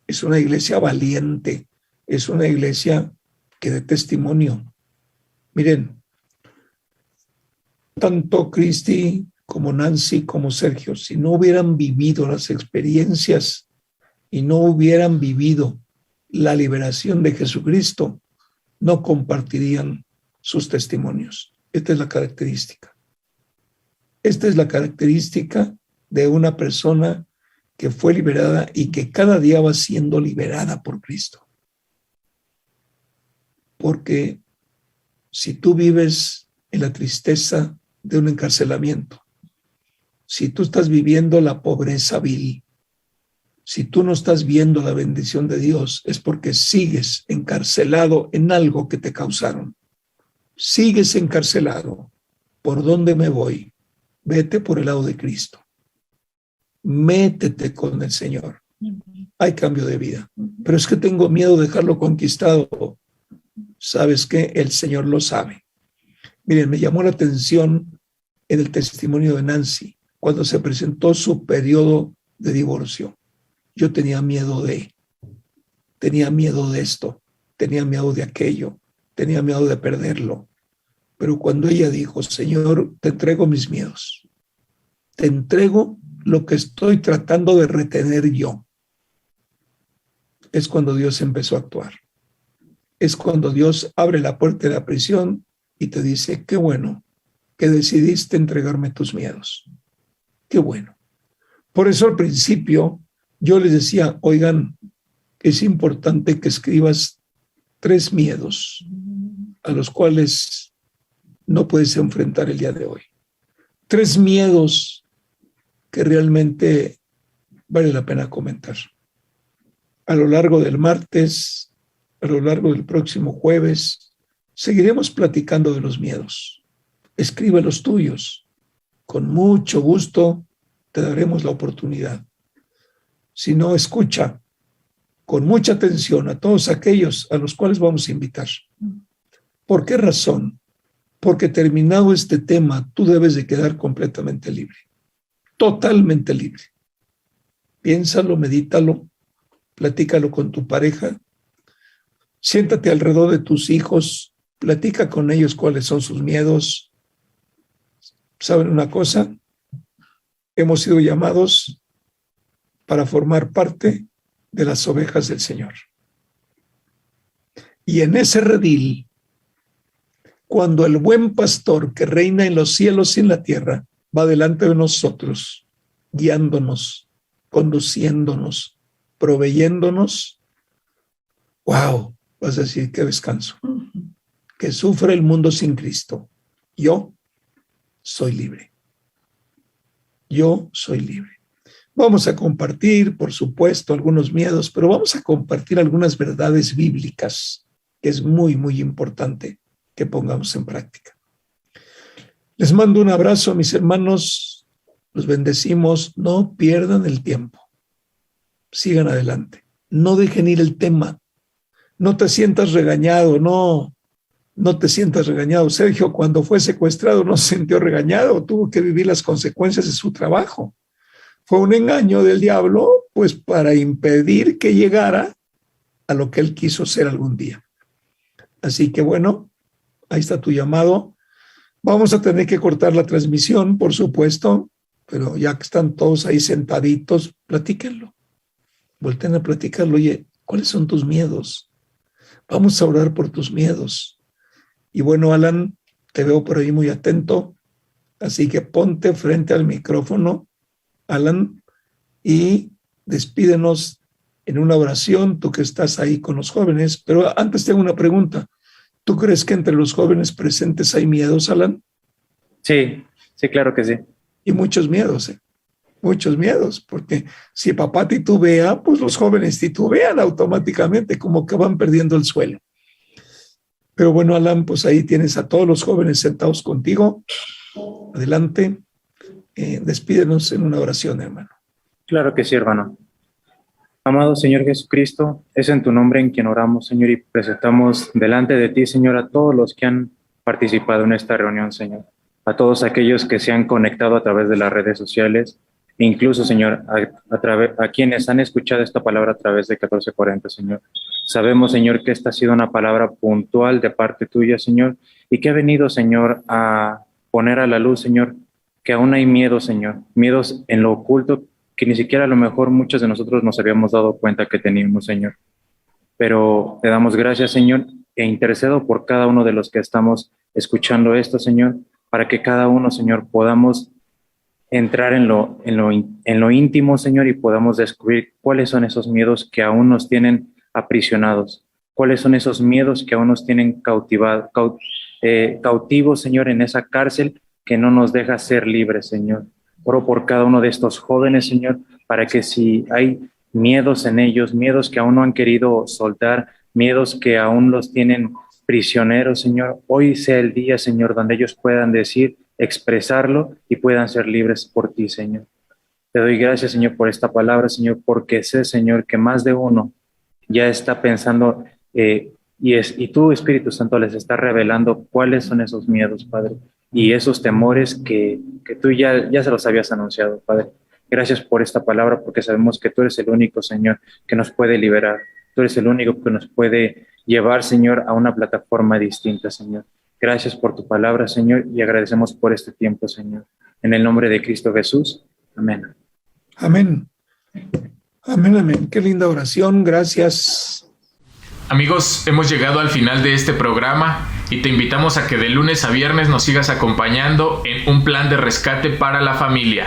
es una iglesia valiente, es una iglesia que dé testimonio. Miren, tanto Cristi como Nancy como Sergio, si no hubieran vivido las experiencias y no hubieran vivido la liberación de Jesucristo, no compartirían sus testimonios. Esta es la característica. Esta es la característica de una persona que fue liberada y que cada día va siendo liberada por Cristo. Porque si tú vives en la tristeza de un encarcelamiento, si tú estás viviendo la pobreza vil, si tú no estás viendo la bendición de Dios, es porque sigues encarcelado en algo que te causaron. Sigues encarcelado. ¿Por dónde me voy? Vete por el lado de Cristo. Métete con el Señor. Hay cambio de vida. Pero es que tengo miedo de dejarlo conquistado. ¿Sabes qué? El Señor lo sabe. Miren, me llamó la atención en el testimonio de Nancy, cuando se presentó su periodo de divorcio. Yo tenía miedo de esto, tenía miedo de aquello, tenía miedo de perderlo. Pero cuando ella dijo, Señor, te entrego mis miedos, te entrego lo que estoy tratando de retener yo, es cuando Dios empezó a actuar. Es cuando Dios abre la puerta de la prisión y te dice, qué bueno que decidiste entregarme tus miedos. Qué bueno. Por eso al principio yo les decía, oigan, es importante que escribas 3 miedos a los cuales no puedes enfrentar el día de hoy. 3 miedos que realmente vale la pena comentar. A lo largo del martes, a lo largo del próximo jueves, seguiremos platicando de los miedos. Escribe los tuyos. Con mucho gusto te daremos la oportunidad. Si no, escucha con mucha atención a todos aquellos a los cuales vamos a invitar. ¿Por qué razón? Porque terminado este tema, tú debes de quedar completamente libre. Totalmente libre. Piénsalo, medítalo, platícalo con tu pareja. Siéntate alrededor de tus hijos, platica con ellos cuáles son sus miedos. ¿Saben una cosa? Hemos sido llamados para formar parte de las ovejas del Señor. Y en ese redil, cuando el buen pastor que reina en los cielos y en la tierra va delante de nosotros, guiándonos, conduciéndonos, proveyéndonos, ¡wow! Vas a decir, qué descanso. Que sufre el mundo sin Cristo. Yo soy libre. Yo soy libre. Vamos a compartir, por supuesto, algunos miedos, pero vamos a compartir algunas verdades bíblicas, que es muy, muy importante que pongamos en práctica. Les mando un abrazo, mis hermanos. Los bendecimos. No pierdan el tiempo. Sigan adelante. No dejen ir el tema. No te sientas regañado, no te sientas regañado. Sergio, cuando fue secuestrado, no se sintió regañado, tuvo que vivir las consecuencias de su trabajo. Fue un engaño del diablo, pues para impedir que llegara a lo que él quiso ser algún día. Así que bueno, ahí está tu llamado. Vamos a tener que cortar la transmisión, por supuesto, pero ya que están todos ahí sentaditos, platíquenlo. Volten a platicarlo. Oye, ¿cuáles son tus miedos? Vamos a orar por tus miedos. Y bueno, Alan, te veo por ahí muy atento, así que ponte frente al micrófono, Alan, y despídenos en una oración, tú que estás ahí con los jóvenes. Pero antes tengo una pregunta. ¿Tú crees que entre los jóvenes presentes hay miedos, Alan? Sí, claro que sí. Y muchos miedos, muchos miedos, porque si papá titubea, pues los jóvenes titubean automáticamente, como que van perdiendo el suelo. Pero bueno, Alan, pues ahí tienes a todos los jóvenes sentados contigo. Adelante, despídenos en una oración, hermano. Claro que sí, hermano. Amado Señor Jesucristo, es en tu nombre en quien oramos, Señor, y presentamos delante de ti, Señor, a todos los que han participado en esta reunión, Señor. A todos aquellos que se han conectado a través de las redes sociales incluso, Señor, a quienes han escuchado esta palabra a través de 1440, Señor. Sabemos, Señor, que esta ha sido una palabra puntual de parte tuya, Señor, y que ha venido, Señor, a poner a la luz, Señor, que aún hay miedo, Señor, miedos en lo oculto que ni siquiera a lo mejor muchos de nosotros nos habíamos dado cuenta que teníamos, Señor. Pero te damos gracias, Señor, e intercedo por cada uno de los que estamos escuchando esto, Señor, para que cada uno, Señor, podamos entrar en lo íntimo, Señor, y podamos descubrir cuáles son esos miedos que aún nos tienen aprisionados, cuáles son esos miedos que aún nos tienen cautivos, Señor, en esa cárcel que no nos deja ser libres, Señor. Oro por cada uno de estos jóvenes, Señor, para que si hay miedos en ellos, miedos que aún no han querido soltar, miedos que aún los tienen prisioneros, Señor, hoy sea el día, Señor, donde ellos puedan decir, expresarlo y puedan ser libres por ti, Señor. Te doy gracias, Señor, por esta palabra, Señor, porque sé, Señor, que más de uno ya está pensando y tú, Espíritu Santo, les está revelando cuáles son esos miedos, Padre, y esos temores que tú ya se los habías anunciado, Padre. Gracias por esta palabra, porque sabemos que tú eres el único, Señor, que nos puede liberar. Tú eres el único que nos puede llevar, Señor, a una plataforma distinta, Señor. Gracias por tu palabra, Señor, y agradecemos por este tiempo, Señor. En el nombre de Cristo Jesús. Amén. Amén. Amén, amén. Qué linda oración. Gracias. Amigos, hemos llegado al final de este programa y te invitamos a que de lunes a viernes nos sigas acompañando en un plan de rescate para la familia.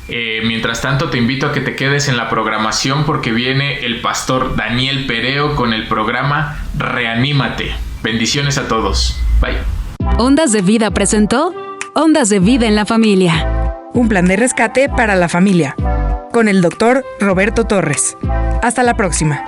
Mientras tanto, te invito a que te quedes en la programación porque viene el pastor Daniel Pereo con el programa Reanímate. Bendiciones a todos. Bye. Ondas de Vida presentó Ondas de Vida en la Familia. Un plan de rescate para la familia. Con el doctor Roberto Torres. Hasta la próxima.